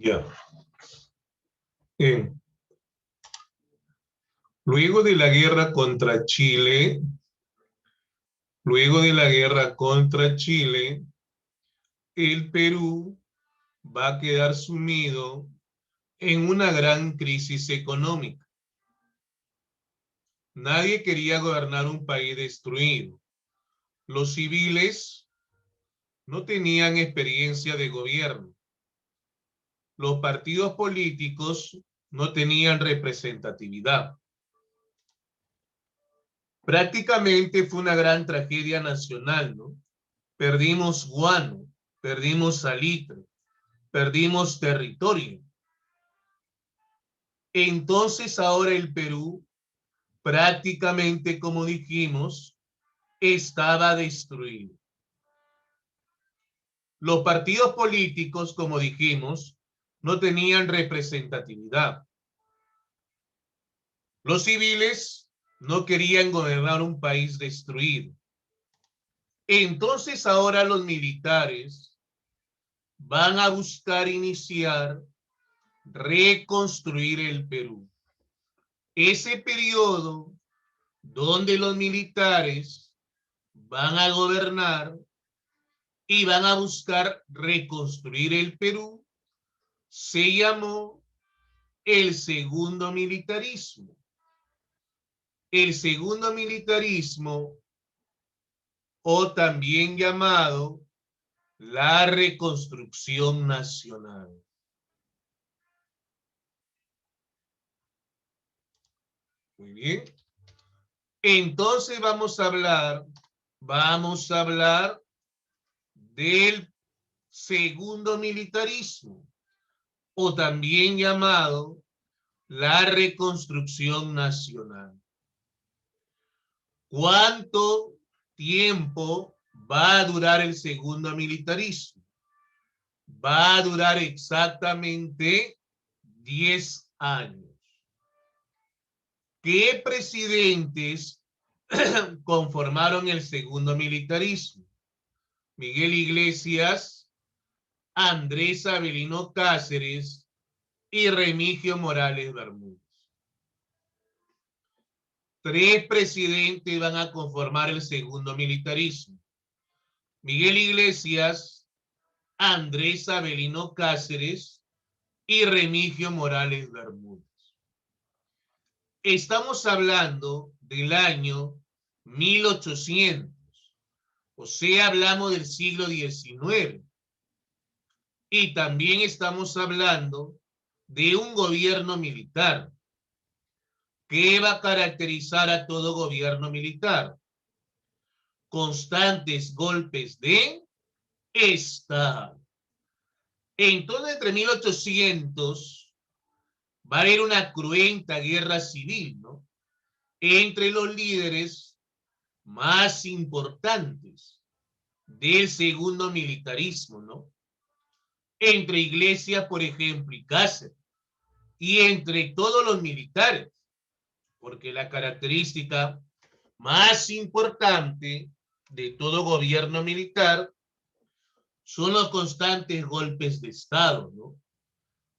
Ya. Bien. Luego de la guerra contra Chile, luego de la guerra contra Chile, el Perú va a quedar sumido en una gran crisis económica. Nadie quería gobernar un país destruido. Los civiles no tenían experiencia de gobierno. Los partidos políticos no tenían representatividad. Prácticamente fue una gran tragedia nacional, ¿no? Perdimos guano, perdimos salitre, perdimos territorio. Entonces ahora el Perú, prácticamente como dijimos, estaba destruido. Los partidos políticos, como dijimos, no tenían representatividad. Los civiles no querían gobernar un país destruido. Entonces ahora los militares van a buscar iniciar, reconstruir el Perú. Ese periodo donde los militares van a gobernar y van a buscar reconstruir el Perú se llamó el segundo militarismo. El segundo militarismo, o también llamado la reconstrucción nacional. Muy bien. Entonces vamos a hablar del segundo militarismo, o también llamado la reconstrucción nacional. ¿Cuánto tiempo va a durar el segundo militarismo? Va a durar exactamente 10 años. ¿Qué presidentes conformaron el segundo militarismo? Miguel Iglesias, Andrés Avelino Cáceres y Remigio Morales Bermúdez. 3 presidentes van a conformar el segundo militarismo. Miguel Iglesias, Andrés Avelino Cáceres y Remigio Morales Bermúdez. Estamos hablando del año 1800, o sea, hablamos del siglo XIX. Y también estamos hablando de un gobierno militar. ¿Qué va a caracterizar a todo gobierno militar? Constantes golpes de Estado. Entonces, entre 1800 va a haber una cruenta guerra civil, ¿no? Entre los líderes más importantes del segundo militarismo, ¿no? Entre Iglesias, por ejemplo, y Cáceres, y entre todos los militares, porque la característica más importante de todo gobierno militar son los constantes golpes de Estado, ¿no?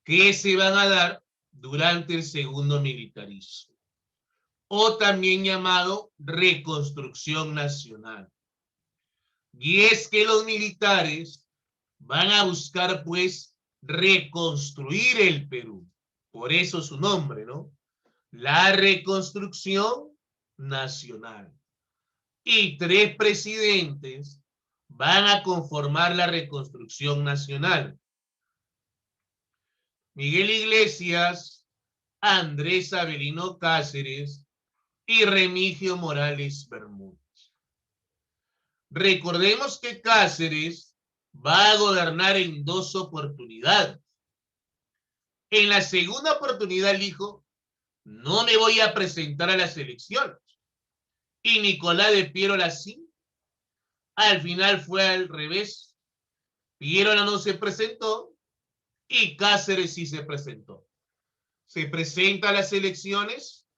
Que se van a dar durante el segundo militarismo, o también llamado reconstrucción nacional. Y es que los militares van a buscar, pues, reconstruir el Perú. Por eso su nombre, ¿no? La reconstrucción nacional. Y 3 presidentes van a conformar la reconstrucción nacional. Miguel Iglesias, Andrés Avelino Cáceres y Remigio Morales Bermúdez. Recordemos que Cáceres va a gobernar en 2 oportunidades. En la segunda oportunidad él dijo, no me voy a presentar a las elecciones. Y Nicolás de Piérola sí. Al final fue al revés. Piérola no se presentó y Cáceres sí se presentó. Se presenta a las elecciones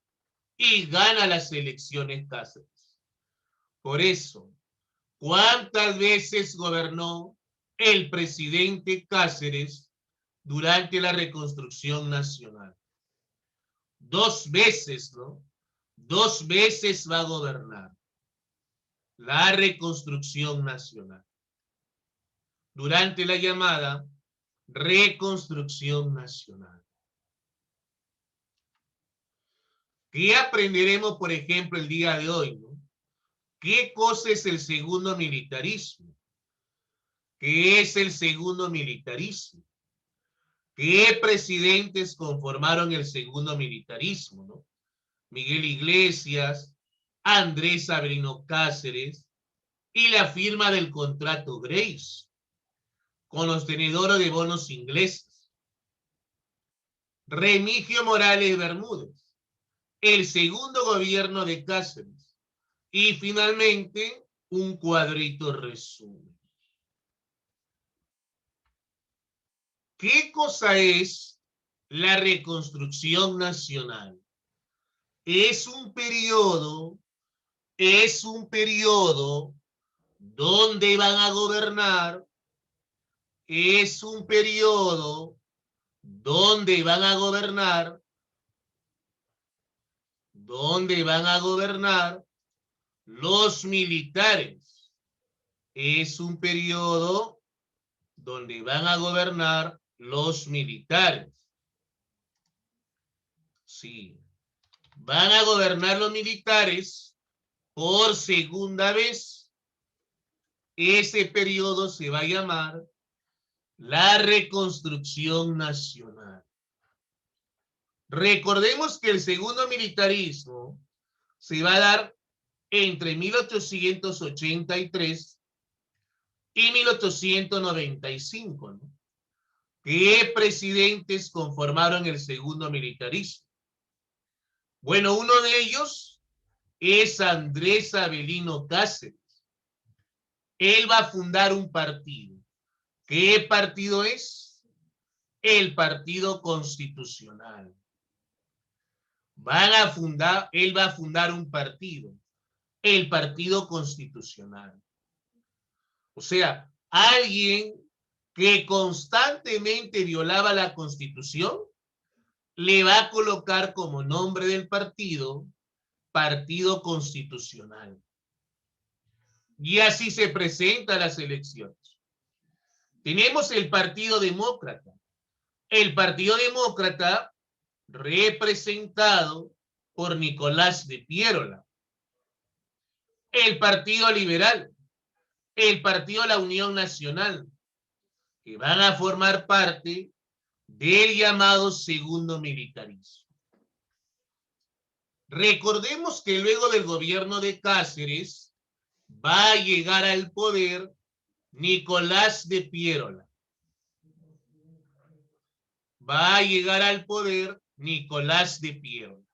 y gana las elecciones Cáceres. Por eso, ¿cuántas veces gobernó el presidente Cáceres durante la reconstrucción nacional. 2 veces, ¿no? 2 veces va a gobernar la reconstrucción nacional durante la llamada reconstrucción nacional. ¿Qué aprenderemos, por ejemplo, el día de hoy, ¿no? ¿Qué cosa es el segundo militarismo? ¿Qué es el segundo militarismo? ¿Qué presidentes conformaron el segundo militarismo, ¿no? Miguel Iglesias, Andrés Avelino Cáceres y la firma del contrato Grace con los tenedores de bonos ingleses. Remigio Morales Bermúdez, el segundo gobierno de Cáceres y finalmente un cuadrito resumen. ¿Qué cosa es la reconstrucción nacional? Es un periodo donde van a gobernar, es un periodo donde van a gobernar los militares. Es un periodo donde van a gobernar los militares. Sí, van a gobernar los militares por segunda vez. Ese periodo se va a llamar la reconstrucción nacional. Recordemos que el segundo militarismo se va a dar entre 1883 y 1895, ¿no? ¿Qué presidentes conformaron el segundo militarismo? Bueno, uno de ellos es Andrés Avelino Cáceres. Él va a fundar un partido. ¿Qué partido es? El Partido Constitucional. Él va a fundar un partido, el Partido Constitucional. O sea, alguien que constantemente violaba la Constitución, le va a colocar como nombre del partido, Partido Constitucional. Y así se presenta a las elecciones. Tenemos el Partido Demócrata. El Partido Demócrata representado por Nicolás de Piérola. El Partido Liberal, el Partido La Unión Nacional, que van a formar parte del llamado segundo militarismo. Recordemos que luego del gobierno de Cáceres va a llegar al poder Nicolás de Piérola. Va a llegar al poder Nicolás de Piérola.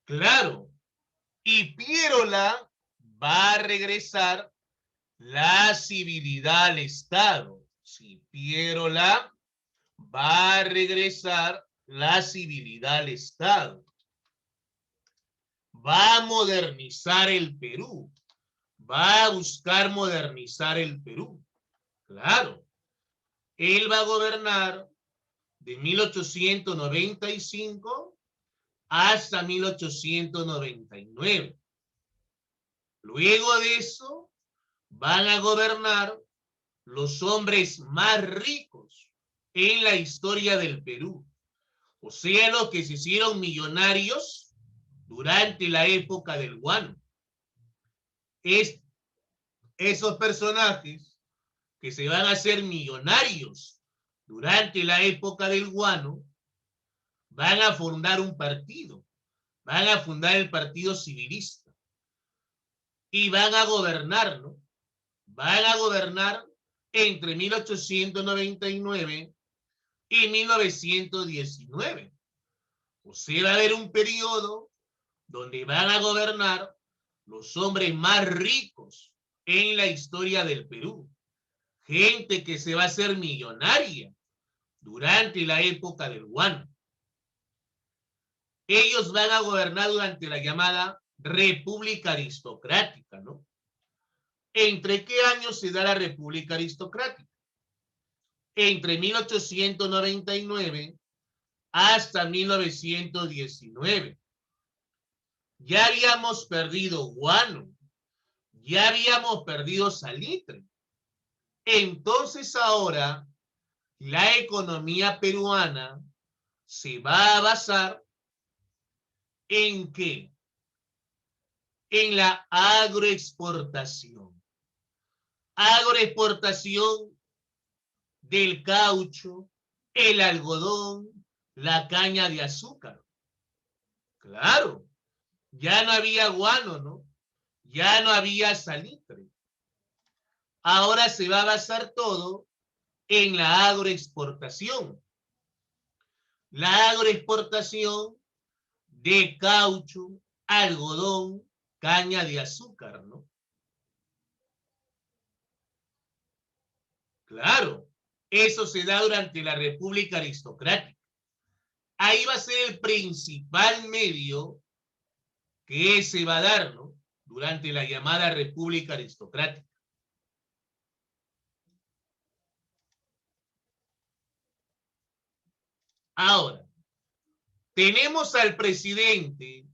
Claro, y Piérola va a regresar la civilidad al Estado. Sí, Piérola va a regresar la civilidad al Estado. Va a modernizar el Perú. Va a buscar modernizar el Perú. Claro. Él va a gobernar de 1895 hasta 1899. Luego de eso, van a gobernar los hombres más ricos en la historia del Perú. O sea, los que se hicieron millonarios durante la época del guano. Esos personajes que se van a hacer millonarios durante la época del guano van a fundar un partido. Van a fundar el Partido Civilista. Y van a gobernar, ¿no? Van a gobernar entre 1899 y 1919. O sea, va a haber un periodo donde van a gobernar los hombres más ricos en la historia del Perú. Gente que se va a hacer millonaria durante la época del guano. Ellos van a gobernar durante la llamada República Aristocrática, ¿no? ¿Entre qué años se da la República Aristocrática? entre 1899 hasta 1919. Ya habíamos perdido guano, ya habíamos perdido salitre. Entonces ahora la economía peruana se va a basar ¿en qué? En la agroexportación. Agroexportación del caucho, el algodón, la caña de azúcar. Claro, ya no había guano, ¿no? Ya no había salitre. Ahora se va a basar todo en la agroexportación. La agroexportación de caucho, algodón, caña de azúcar, ¿no? Claro, eso se da durante la República Aristocrática. Ahí va a ser el principal medio que se va a dar, ¿no? Durante la llamada República Aristocrática. Ahora, tenemos al presidente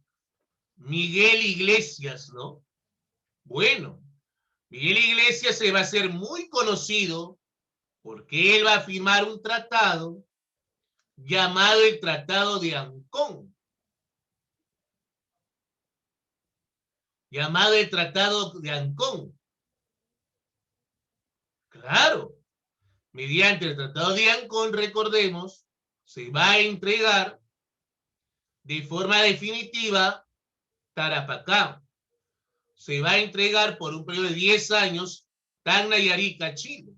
Miguel Iglesias, ¿no? Bueno, Miguel Iglesias se va a hacer muy conocido porque él va a firmar un tratado llamado el Tratado de Ancón. Llamado el Tratado de Ancón. Claro, mediante el Tratado de Ancón, recordemos, se va a entregar de forma definitiva Tarapacá. Se va a entregar por un periodo de 10 años Tacna y Arica, Chile.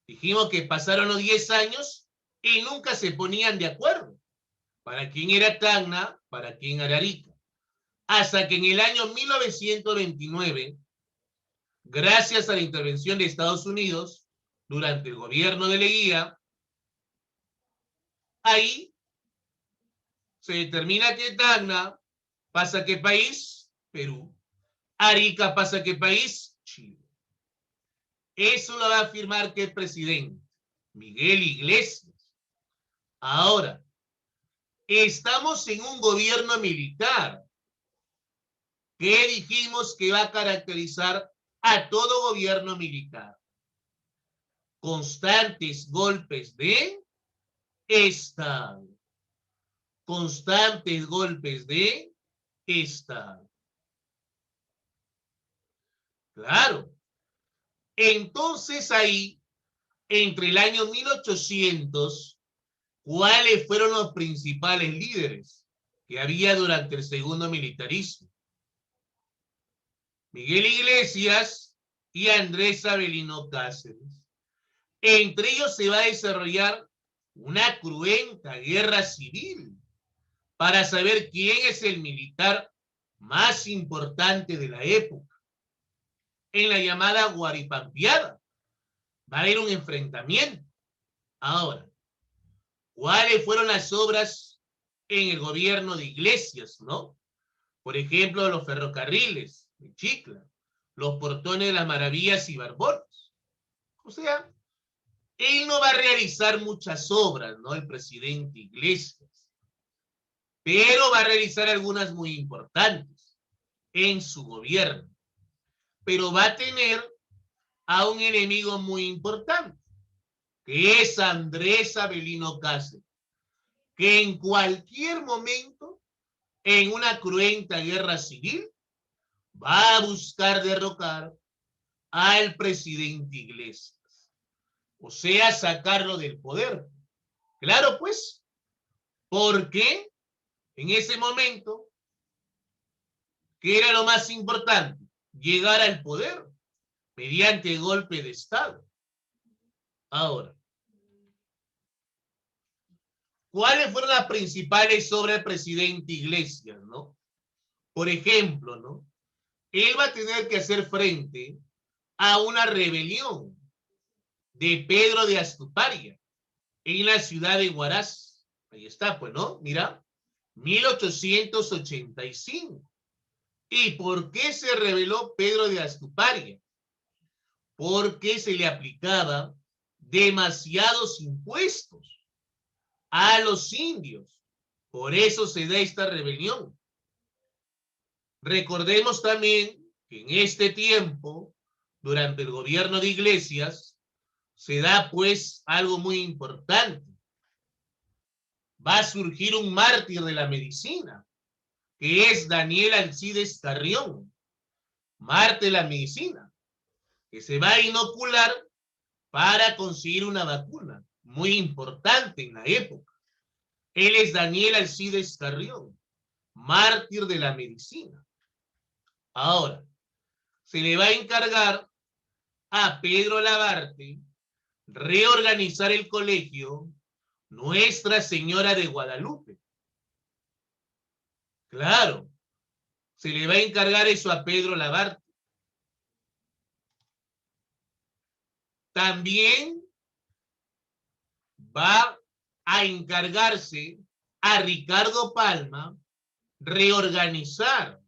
Dijimos que pasaron los 10 años y nunca se ponían de acuerdo para quién era Tacna, para quién era Arica. Hasta que en el año 1929, gracias a la intervención de Estados Unidos durante el gobierno de Leguía, ahí se determina que Tacna pasa a qué país, Perú. Arica pasa a qué país, Chile. Eso lo va a afirmar que el presidente, Miguel Iglesias. Ahora, estamos en un gobierno militar. ¿Qué dijimos que va a caracterizar a todo gobierno militar? Constantes golpes de Estado. Constantes golpes de Estado. Claro. Entonces ahí, entre el año 1800, ¿cuáles fueron los principales líderes que había durante el segundo militarismo? Miguel Iglesias y Andrés Avelino Cáceres. Entre ellos se va a desarrollar una cruenta guerra civil para saber quién es el militar más importante de la época. En la llamada Guaripampiada va a haber un enfrentamiento. Ahora, ¿cuáles fueron las obras en el gobierno de Iglesias, no? Por ejemplo, los ferrocarriles de Chicla, los portones de las Maravillas y Barbones. O sea, él no va a realizar muchas obras, ¿no? El presidente Iglesias, pero va a realizar algunas muy importantes en su gobierno. Pero va a tener a un enemigo muy importante, que es Andrés Avelino Cáceres, que en cualquier momento, en una cruenta guerra civil, va a buscar derrocar al presidente Iglesias. O sea, sacarlo del poder. Claro, pues, porque en ese momento, ¿qué era lo más importante? Llegar al poder mediante golpe de Estado. Ahora, ¿cuáles fueron las principales obras del presidente Iglesias, no? Por ejemplo, ¿no? Él va a tener que hacer frente a una rebelión de Pedro de Astuparia en la ciudad de Huaraz. Ahí está, pues, ¿no? Mira, 1885. ¿Y por qué se rebeló Pedro de Astuparia? Porque se le aplicaba demasiados impuestos a los indios. Por eso se da esta rebelión. Recordemos también que en este tiempo, durante el gobierno de Iglesias, se da pues algo muy importante. Va a surgir un mártir de la medicina, que es Daniel Alcides Carrión, mártir de la medicina, que se va a inocular para conseguir una vacuna muy importante en la época. Él es Daniel Alcides Carrión, mártir de la medicina. Ahora, se le va a encargar a Pedro Labarte reorganizar el colegio Nuestra Señora de Guadalupe. Claro, se le va a encargar eso a Pedro Labarte. También va a encargarse a Ricardo Palma reorganizar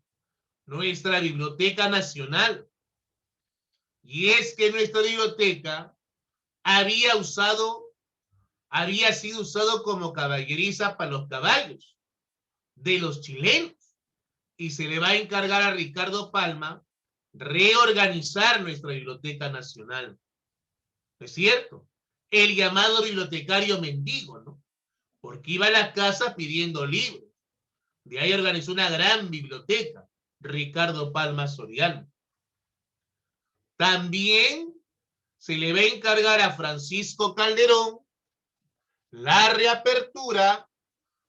nuestra Biblioteca Nacional. Y es que nuestra biblioteca había sido usado como caballeriza para los caballos de los chilenos. Y se le va a encargar a Ricardo Palma reorganizar nuestra Biblioteca Nacional. ¿No es cierto? El llamado bibliotecario mendigo, ¿no? Porque iba a las casas pidiendo libros. De ahí organizó una gran biblioteca, Ricardo Palma Soriano. También se le va a encargar a Francisco Calderón la reapertura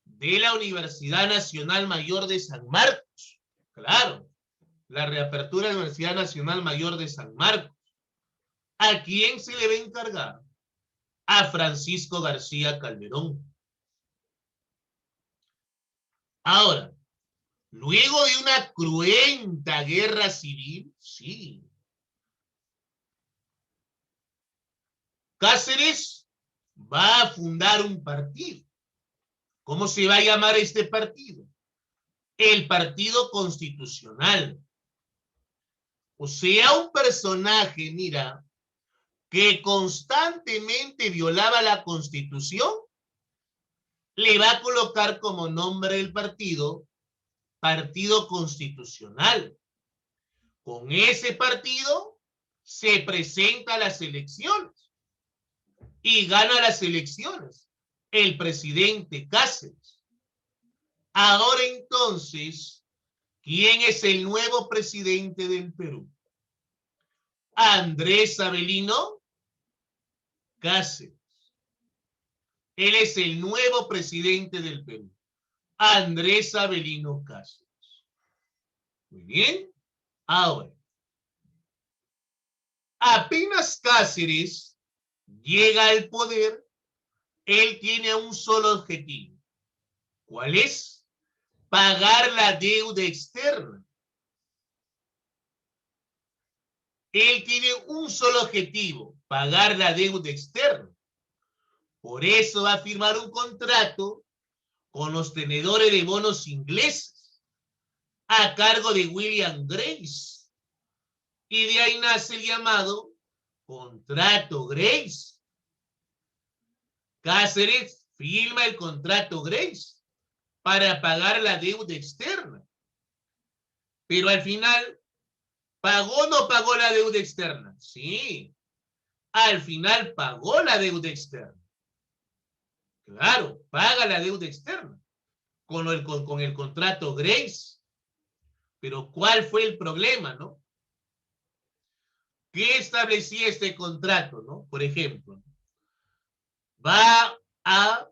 de la Universidad Nacional Mayor de San Marcos. Claro, la reapertura de la Universidad Nacional Mayor de San Marcos. ¿A quién se le va a encargar? A Francisco García Calderón. Ahora, luego de una cruenta guerra civil, sí, Cáceres va a fundar un partido. ¿Cómo se va a llamar este partido? El Partido Constitucional. O sea, un personaje, mira, que constantemente violaba la Constitución, le va a colocar como nombre del partido Partido Constitucional. Con ese partido se presenta a las elecciones y gana las elecciones el presidente Cáceres. Ahora entonces, ¿quién es el nuevo presidente del Perú? Andrés Avelino Cáceres. Él es el nuevo presidente del Perú. Andrés Avelino Cáceres. Muy bien. Ahora, apenas Cáceres llega al poder, él tiene un solo objetivo. ¿Cuál es? Pagar la deuda externa. Él tiene un solo objetivo, pagar la deuda externa. Por eso va a firmar un contrato con los tenedores de bonos ingleses a cargo de William Grace. Y de ahí nace el llamado contrato Grace. Cáceres firma el contrato Grace para pagar la deuda externa. Pero al final, ¿pagó o no pagó la deuda externa? Sí, al final pagó la deuda externa. Claro, paga la deuda externa con el contrato Grace. Pero ¿cuál fue el problema, no? ¿Qué establecía este contrato, no? Por ejemplo, va a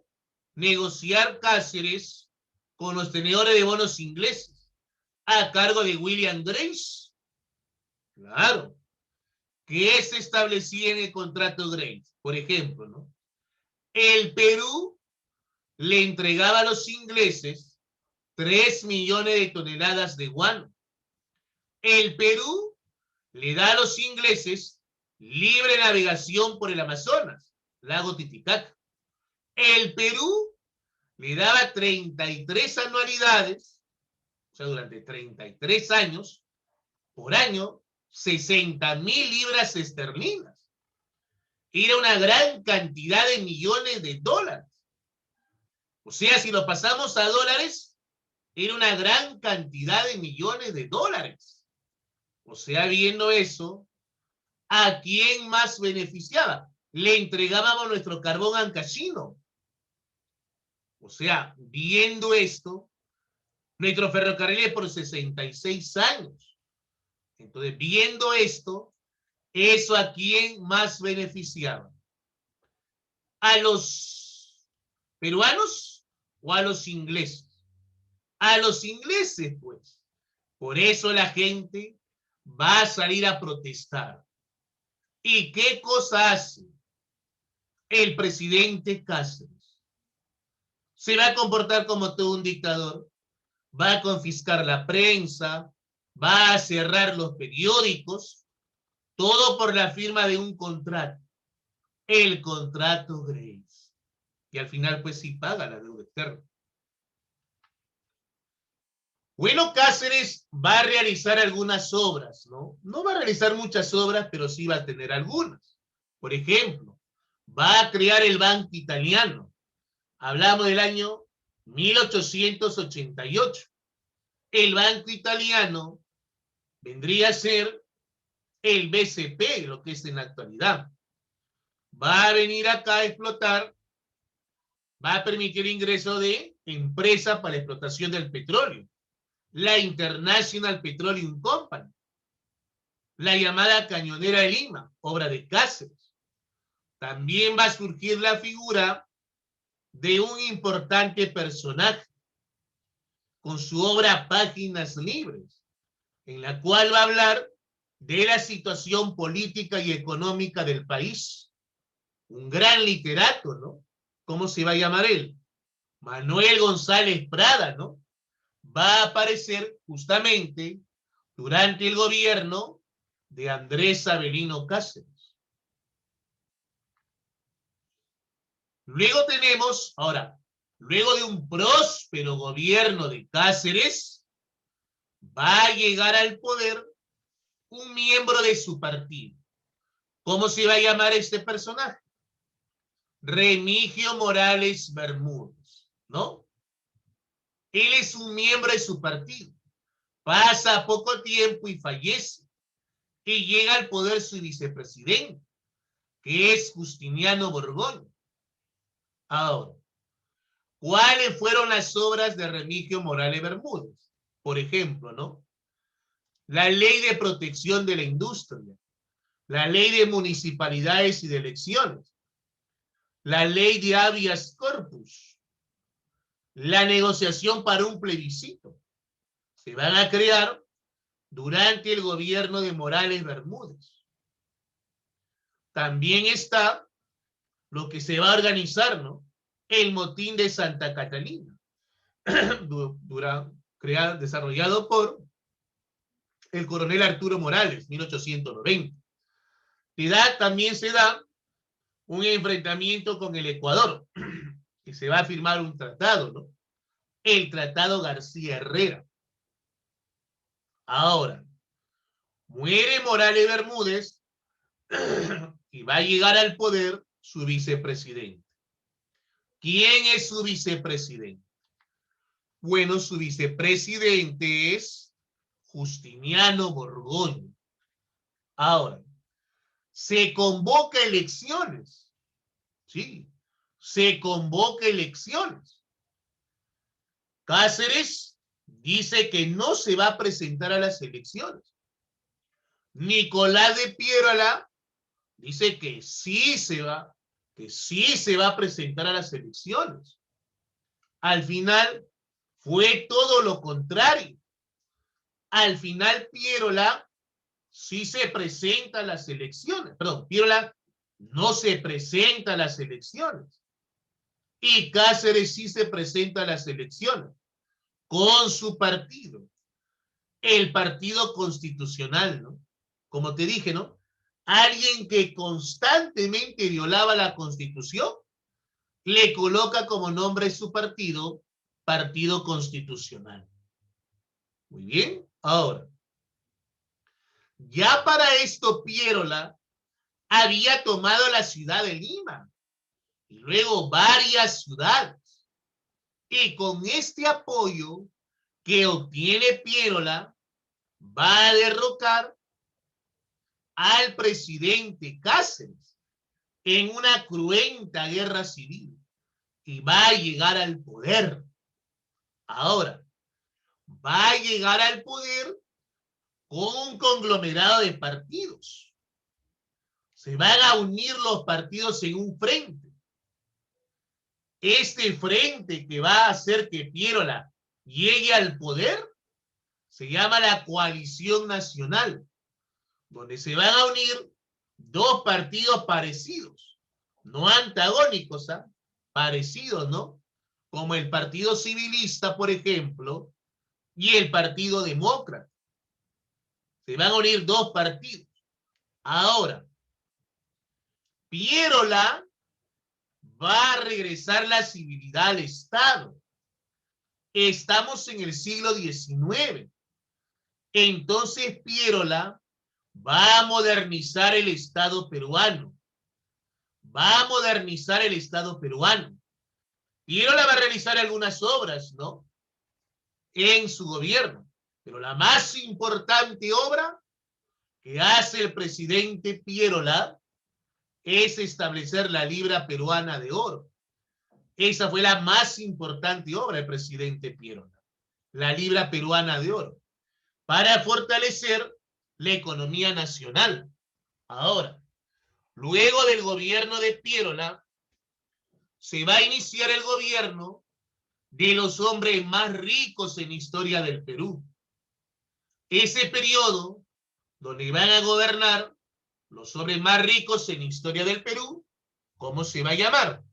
negociar Cáceres con los tenedores de bonos ingleses a cargo de William Grace. Claro. ¿Qué se establecía en el contrato Grace? Por ejemplo, ¿no? El Perú le entregaba a los ingleses 3 millones de toneladas de guano. El Perú le da a los ingleses libre navegación por el Amazonas, lago Titicaca. El Perú le daba 33 anualidades, o sea, durante 33 años, por año, 60.000 libras esterlinas. era una gran cantidad de millones de dólares. O sea, si lo pasamos a dólares, era una gran cantidad de millones de dólares. O sea, viendo eso, ¿a quién más beneficiaba? Le entregábamos nuestro carbón al casino. O sea, viendo esto, nuestro ferrocarril es por 66 años. Entonces, viendo esto, ¿eso a quién más beneficiaba? ¿A los peruanos o a los ingleses? A los ingleses, pues. Por eso la gente va a salir a protestar. ¿Y qué cosa hace el presidente Cáceres? Se va a comportar como todo un dictador, va a confiscar la prensa, va a cerrar los periódicos, todo por la firma de un contrato, el contrato Grace. Y al final, pues sí paga la deuda externa. Bueno, Cáceres va a realizar algunas obras, ¿no? No va a realizar muchas obras, pero sí va a tener algunas. Por ejemplo, va a crear el Banco Italiano. Hablamos del año 1888. El Banco Italiano vendría a ser el BCP, lo que es en la actualidad. Va a venir acá a explotar, va a permitir ingreso de empresas para la explotación del petróleo. La International Petroleum Company, la llamada Cañonera de Lima, obra de Cáceres. También va a surgir la figura de un importante personaje con su obra Páginas Libres, en la cual va a hablar de la situación política y económica del país. Un gran literato, ¿no? ¿Cómo se va a llamar él? Manuel González Prada, ¿no? Va a aparecer justamente durante el gobierno de Andrés Avelino Cáceres. Luego tenemos, ahora, luego de un próspero gobierno de Cáceres, va a llegar al poder un miembro de su partido. ¿Cómo se va a llamar este personaje? Remigio Morales Bermúdez, ¿no? Él es un miembro de su partido. Pasa poco tiempo y fallece. Y llega al poder su vicepresidente, que es Justiniano Borgoño. Ahora, ¿cuáles fueron las obras de Remigio Morales Bermúdez? Por ejemplo, ¿no? La ley de protección de la industria, la ley de municipalidades y de elecciones, la ley de habeas corpus, la negociación para un plebiscito. Se van a crear durante el gobierno de Morales Bermúdez. También está lo que se va a organizar, ¿no? El motín de Santa Catalina, desarrollado por el coronel Arturo Morales, 1890. También se da un enfrentamiento con el Ecuador, que se va a firmar un tratado, ¿no? El Tratado García Herrera. Ahora, muere Morales Bermúdez y va a llegar al poder su vicepresidente. ¿Quién es su vicepresidente? Bueno, su vicepresidente es Justiniano Borgoño. Ahora, se convoca elecciones. Sí, se convoca elecciones. Cáceres dice que no se va a presentar a las elecciones. Nicolás de Piérola dice que sí se va a presentar a las elecciones. Al final fue todo lo contrario. Al final Piérola sí se presenta a las elecciones. Perdón, Piérola no se presenta a las elecciones. Y Cáceres sí se presenta a las elecciones con su partido, el Partido Constitucional, ¿no? Como te dije, ¿no? Alguien que constantemente violaba la Constitución, le coloca como nombre su partido, Partido Constitucional. Muy bien, ahora, ya para esto Piérola había tomado la ciudad de Lima y luego varias ciudades. Y con este apoyo que obtiene Piérola, va a derrocar al presidente Cáceres en una cruenta guerra civil y va a llegar al poder. Ahora, va a llegar al poder con un conglomerado de partidos. Se van a unir los partidos en un frente. Este frente que va a hacer que Piérola llegue al poder se llama la Coalición Nacional, donde se van a unir dos partidos parecidos, no antagónicos, ¿eh? Parecidos, ¿no? Como el Partido Civilista, por ejemplo, y el Partido Demócrata. Se van a unir dos partidos. Ahora, Piérola va a regresar la civilidad al Estado. Estamos en el siglo XIX. Entonces Piérola va a modernizar el Estado peruano. Va a modernizar el Estado peruano. Piérola va a realizar algunas obras, ¿no? En su gobierno. Pero la más importante obra que hace el presidente Piérola es establecer la libra peruana de oro. Esa fue la más importante obra del presidente Piérola, la libra peruana de oro, para fortalecer la economía nacional. Ahora, luego del gobierno de Piérola, se va a iniciar el gobierno de los hombres más ricos en la historia del Perú. Ese periodo donde van a gobernar los hombres más ricos en la historia del Perú, ¿cómo se va a llamar?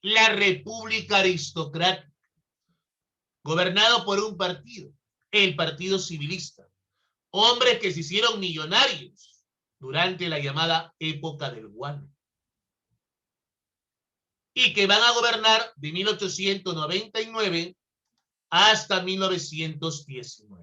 La República Aristocrática, gobernado por un partido, el Partido Civilista. Hombres que se hicieron millonarios durante la llamada época del guano. Y que van a gobernar de 1899 hasta 1919.